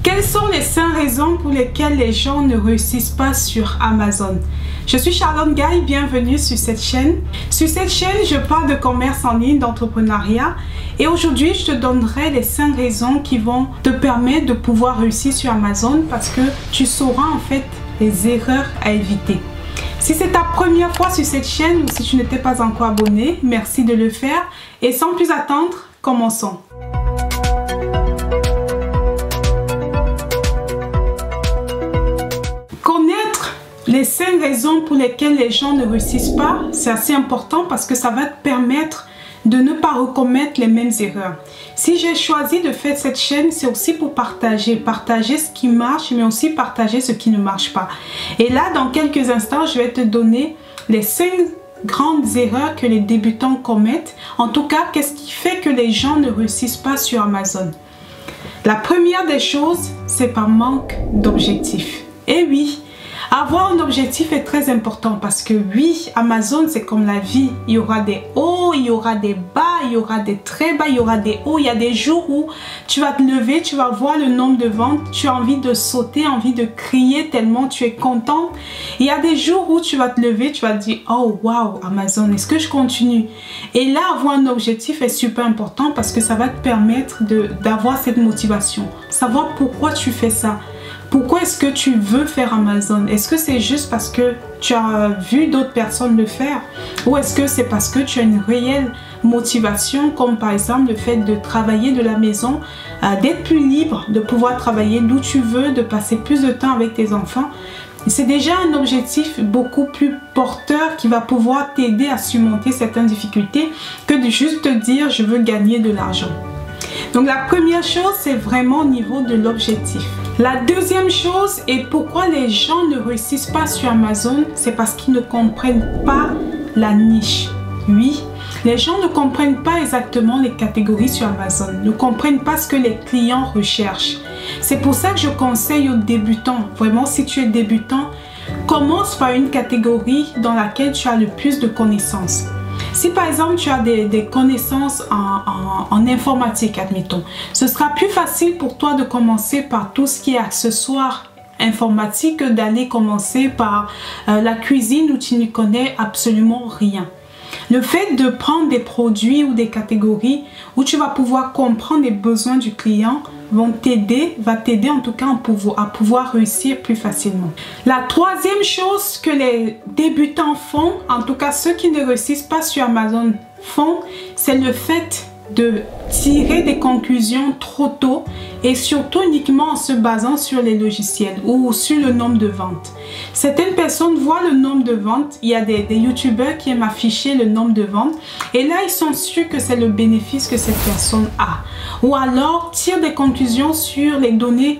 Quelles sont les 5 raisons pour lesquelles les gens ne réussissent pas sur Amazon? Je suis Charlotte Gaye, bienvenue sur cette chaîne. Sur cette chaîne, je parle de commerce en ligne, d'entrepreneuriat. Et aujourd'hui, je te donnerai les 5 raisons qui vont te permettre de pouvoir réussir sur Amazon parce que tu sauras en fait les erreurs à éviter. Si c'est ta première fois sur cette chaîne ou si tu n'étais pas encore abonné, merci de le faire. Et sans plus attendre, commençons. Connaître les 5 raisons pour lesquelles les gens ne réussissent pas, c'est assez important parce que ça va te permettre de ne pas recommettre les mêmes erreurs. Si j'ai choisi de faire cette chaîne, c'est aussi pour partager ce qui marche, mais aussi partager ce qui ne marche pas. Et là, dans quelques instants, je vais te donner les 5 grandes erreurs que les débutants commettent. En tout cas, qu'est-ce qui fait que les gens ne réussissent pas sur Amazon? La première des choses, c'est par manque d'objectif. Et oui, avoir un objectif est très important parce que oui, Amazon c'est comme la vie. Il y aura des hauts, il y aura des bas, il y aura des très bas, il y aura des hauts. Il y a des jours où tu vas te lever, tu vas voir le nombre de ventes, tu as envie de sauter, envie de crier tellement tu es content. Il y a des jours où tu vas te lever, tu vas te dire oh wow, Amazon, est-ce que je continue? Et là, avoir un objectif est super important parce que ça va te permettre d'avoir cette motivation, savoir pourquoi tu fais ça. Pourquoi est-ce que tu veux faire Amazon? Est-ce que c'est juste parce que tu as vu d'autres personnes le faire? Ou est-ce que c'est parce que tu as une réelle motivation, comme par exemple le fait de travailler de la maison, d'être plus libre, de pouvoir travailler d'où tu veux, de passer plus de temps avec tes enfants? C'est déjà un objectif beaucoup plus porteur qui va pouvoir t'aider à surmonter certaines difficultés que de juste te dire je veux gagner de l'argent. Donc la première chose, c'est vraiment au niveau de l'objectif. La deuxième chose, et pourquoi les gens ne réussissent pas sur Amazon, c'est parce qu'ils ne comprennent pas la niche. Oui, les gens ne comprennent pas exactement les catégories sur Amazon, ne comprennent pas ce que les clients recherchent. C'est pour ça que je conseille aux débutants, vraiment si tu es débutant, commence par une catégorie dans laquelle tu as le plus de connaissances. Si par exemple tu as des connaissances en informatique, admettons, ce sera plus facile pour toi de commencer par tout ce qui est accessoires informatiques que d'aller commencer par la cuisine où tu ne connais absolument rien. Le fait de prendre des produits ou des catégories où tu vas pouvoir comprendre les besoins du client va t'aider en tout cas à pouvoir réussir plus facilement. La troisième chose que les débutants font, en tout cas ceux qui ne réussissent pas sur Amazon font, c'est le fait de tirer des conclusions trop tôt et surtout uniquement en se basant sur les logiciels ou sur le nombre de ventes. Certaines personnes voient le nombre de ventes, il y a des youtubeurs qui aiment afficher le nombre de ventes et là ils sont sûrs que c'est le bénéfice que cette personne a. Ou alors tirent des conclusions sur les données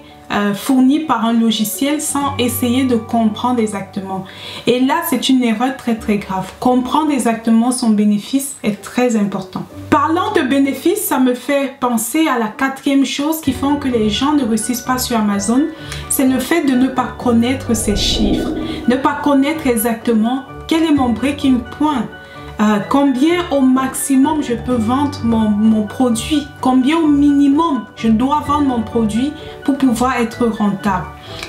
fournies par un logiciel sans essayer de comprendre exactement. Et là, c'est une erreur très grave. Comprendre exactement son bénéfice est très important. Parlant de bénéfice, ça me fait penser à la 4e chose qui font que les gens ne réussissent pas sur Amazon. C'est le fait de ne pas connaître ses chiffres. Ne pas connaître exactement quel est mon breaking point. Combien au maximum je peux vendre mon produit, combien au minimum je dois vendre mon produit pour pouvoir être rentable.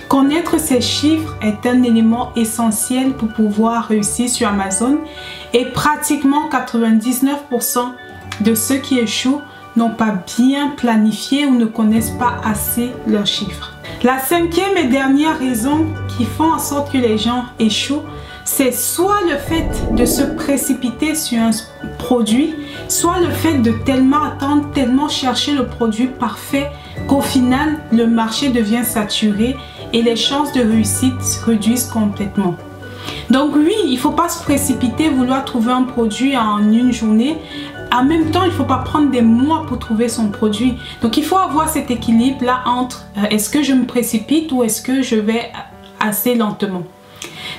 Connaître ces chiffres est un élément essentiel pour pouvoir réussir sur Amazon et pratiquement 99% de ceux qui échouent n'ont pas bien planifié ou ne connaissent pas assez leurs chiffres. La 5e et dernière raison qui font en sorte que les gens échouent, c'est soit le fait de se précipiter sur un produit, soit le fait de tellement attendre, tellement chercher le produit parfait qu'au final, le marché devient saturé et les chances de réussite se réduisent complètement. Donc oui, il ne faut pas se précipiter, vouloir trouver un produit en une journée. En même temps, il ne faut pas prendre des mois pour trouver son produit. Donc il faut avoir cet équilibre-là entre est-ce que je me précipite ou est-ce que je vais assez lentement.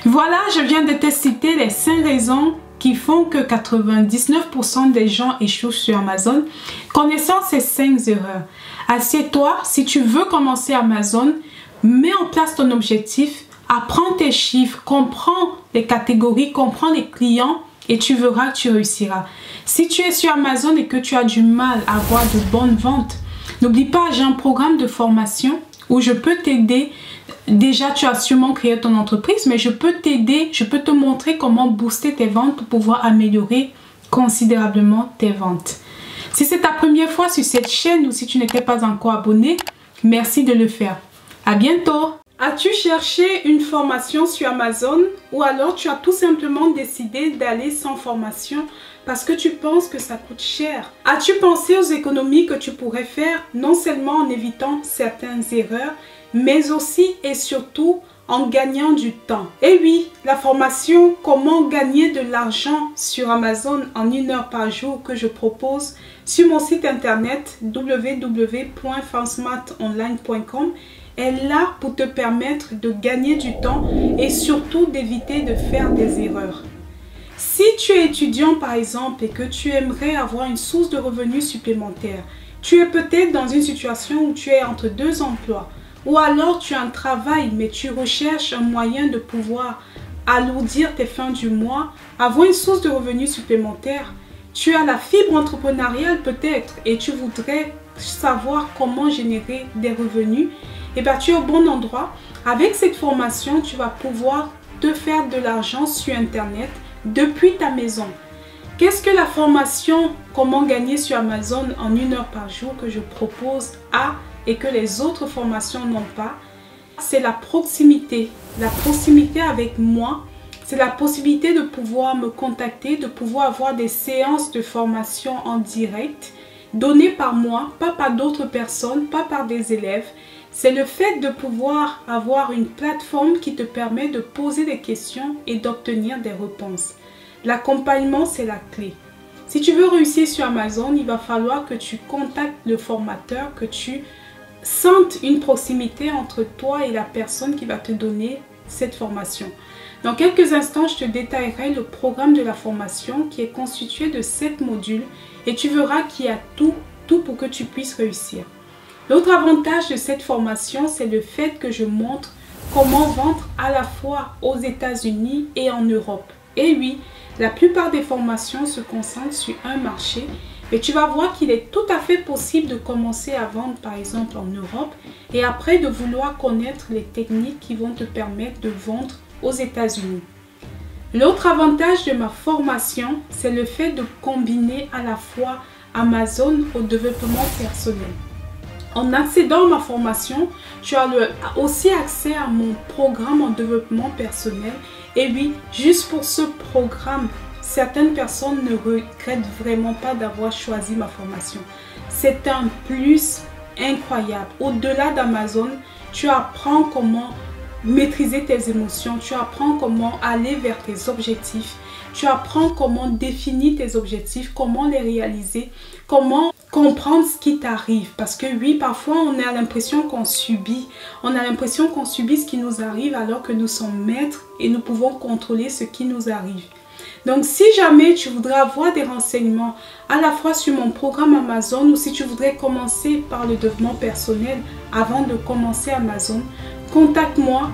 Voilà, je viens de te citer les 5 raisons qui font que 99% des gens échouent sur Amazon. Connaissant ces 5 erreurs, assieds-toi, si tu veux commencer Amazon, mets en place ton objectif, apprends tes chiffres, comprends les catégories, comprends les clients et tu verras que tu réussiras. Si tu es sur Amazon et que tu as du mal à avoir de bonnes ventes, n'oublie pas, j'ai un programme de formation où je peux t'aider. Déjà, tu as sûrement créé ton entreprise, mais je peux t'aider, je peux te montrer comment booster tes ventes pour pouvoir améliorer considérablement tes ventes. Si c'est ta première fois sur cette chaîne ou si tu n'étais pas encore abonné, merci de le faire. À bientôt! As-tu cherché une formation sur Amazon ou alors tu as tout simplement décidé d'aller sans formation parce que tu penses que ça coûte cher? As-tu pensé aux économies que tu pourrais faire non seulement en évitant certaines erreurs, mais aussi et surtout en gagnant du temps? Et oui, la formation Comment gagner de l'argent sur Amazon en 1 heure par jour que je propose sur mon site internet www.fansmartonline.com est là pour te permettre de gagner du temps et surtout d'éviter de faire des erreurs. Si tu es étudiant par exemple et que tu aimerais avoir une source de revenus supplémentaire, tu es peut-être dans une situation où tu es entre 2 emplois ou alors tu as un travail mais tu recherches un moyen de pouvoir alourdir tes fins du mois, avoir une source de revenus supplémentaire. Tu as la fibre entrepreneuriale peut-être et tu voudrais savoir comment générer des revenus. Et bien, tu es au bon endroit. Avec cette formation, tu vas pouvoir te faire de l'argent sur Internet depuis ta maison. Qu'est-ce que la formation Comment gagner sur Amazon en 1 heure par jour que je propose a et que les autres formations n'ont pas? C'est la proximité. La proximité avec moi, c'est la possibilité de pouvoir me contacter, de pouvoir avoir des séances de formation en direct données par moi, pas par d'autres personnes, pas par des élèves. C'est le fait de pouvoir avoir une plateforme qui te permet de poser des questions et d'obtenir des réponses. L'accompagnement, c'est la clé. Si tu veux réussir sur Amazon, il va falloir que tu contactes le formateur, que tu sentes une proximité entre toi et la personne qui va te donner cette formation. Dans quelques instants, je te détaillerai le programme de la formation qui est constitué de 7 modules et tu verras qu'il y a tout pour que tu puisses réussir. L'autre avantage de cette formation, c'est le fait que je montre comment vendre à la fois aux États-Unis et en Europe. Et oui, la plupart des formations se concentrent sur un marché, mais tu vas voir qu'il est tout à fait possible de commencer à vendre par exemple en Europe et après de vouloir connaître les techniques qui vont te permettre de vendre aux États-Unis. L'autre avantage de ma formation, c'est le fait de combiner à la fois Amazon au développement personnel. En accédant à ma formation, tu as aussi accès à mon programme en développement personnel. Et oui, juste pour ce programme, certaines personnes ne regrettent vraiment pas d'avoir choisi ma formation. C'est un plus incroyable. Au-delà d'Amazon, tu apprends comment maîtriser tes émotions, tu apprends comment aller vers tes objectifs, tu apprends comment définir tes objectifs, comment les réaliser, comment comprendre ce qui t'arrive. Parce que oui, parfois on a l'impression qu'on subit, ce qui nous arrive alors que nous sommes maîtres et nous pouvons contrôler ce qui nous arrive. Donc si jamais tu voudrais avoir des renseignements à la fois sur mon programme Amazon ou si tu voudrais commencer par le développement personnel avant de commencer Amazon, contacte-moi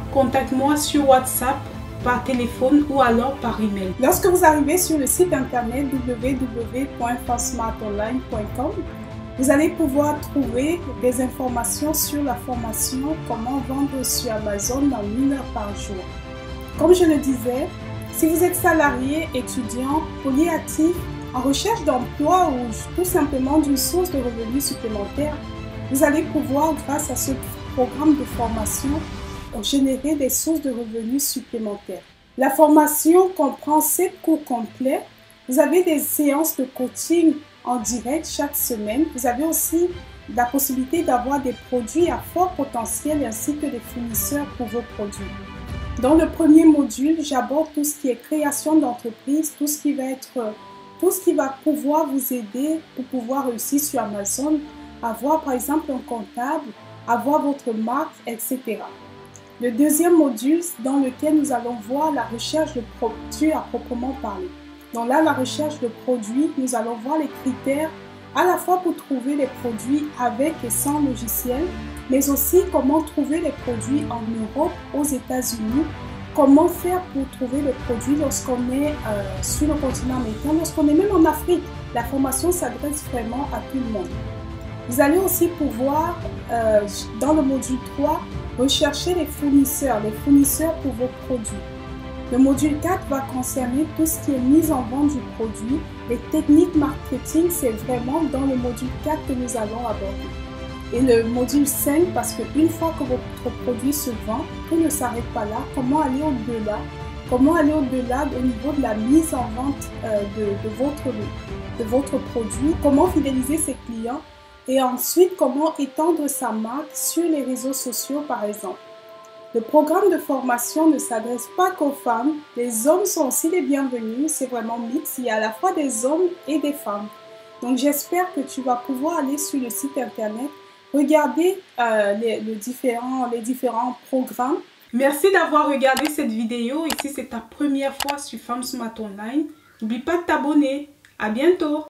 sur WhatsApp, par téléphone ou alors par email. Lorsque vous arrivez sur le site internet www.fansmartonline.com, vous allez pouvoir trouver des informations sur la formation Comment vendre sur Amazon en 1 heure par jour. Comme je le disais, si vous êtes salarié, étudiant, polyactif, en recherche d'emploi ou tout simplement d'une source de revenus supplémentaires, vous allez pouvoir, grâce à ce programme de formation, générer des sources de revenus supplémentaires. La formation comprend 7 cours complets. Vous avez des séances de coaching en direct chaque semaine. Vous avez aussi la possibilité d'avoir des produits à fort potentiel ainsi que des fournisseurs pour vos produits. Dans le premier module, j'aborde tout ce qui est création d'entreprise, tout ce qui va pouvoir vous aider pour pouvoir réussir sur Amazon, avoir par exemple un comptable, avoir votre marque, etc. Le deuxième module dans lequel nous allons voir la recherche de produits à proprement parler. Donc là, la recherche de produits, nous allons voir les critères à la fois pour trouver les produits avec et sans logiciel, mais aussi comment trouver les produits en Europe, aux États-Unis, comment faire pour trouver les produits lorsqu'on est sur le continent américain, lorsqu'on est même en Afrique. La formation s'adresse vraiment à tout le monde. Vous allez aussi pouvoir, dans le module 3, rechercher les fournisseurs pour vos produits. Le module 4 va concerner tout ce qui est mise en vente du produit. Les techniques marketing, c'est vraiment dans le module 4 que nous allons aborder. Et le module 5, parce qu'une fois que votre produit se vend, tout ne s'arrête pas là. Comment aller au-delà? Comment aller au-delà au niveau de la mise en vente de votre produit? Comment fidéliser ses clients? Et ensuite, comment étendre sa marque sur les réseaux sociaux, par exemple. Le programme de formation ne s'adresse pas qu'aux femmes. Les hommes sont aussi les bienvenus. C'est vraiment mixte. Il y a à la fois des hommes et des femmes. Donc, j'espère que tu vas pouvoir aller sur le site internet, regarder les différents programmes. Merci d'avoir regardé cette vidéo. Et si c'est ta première fois sur Femmes Smart Online, n'oublie pas de t'abonner. À bientôt!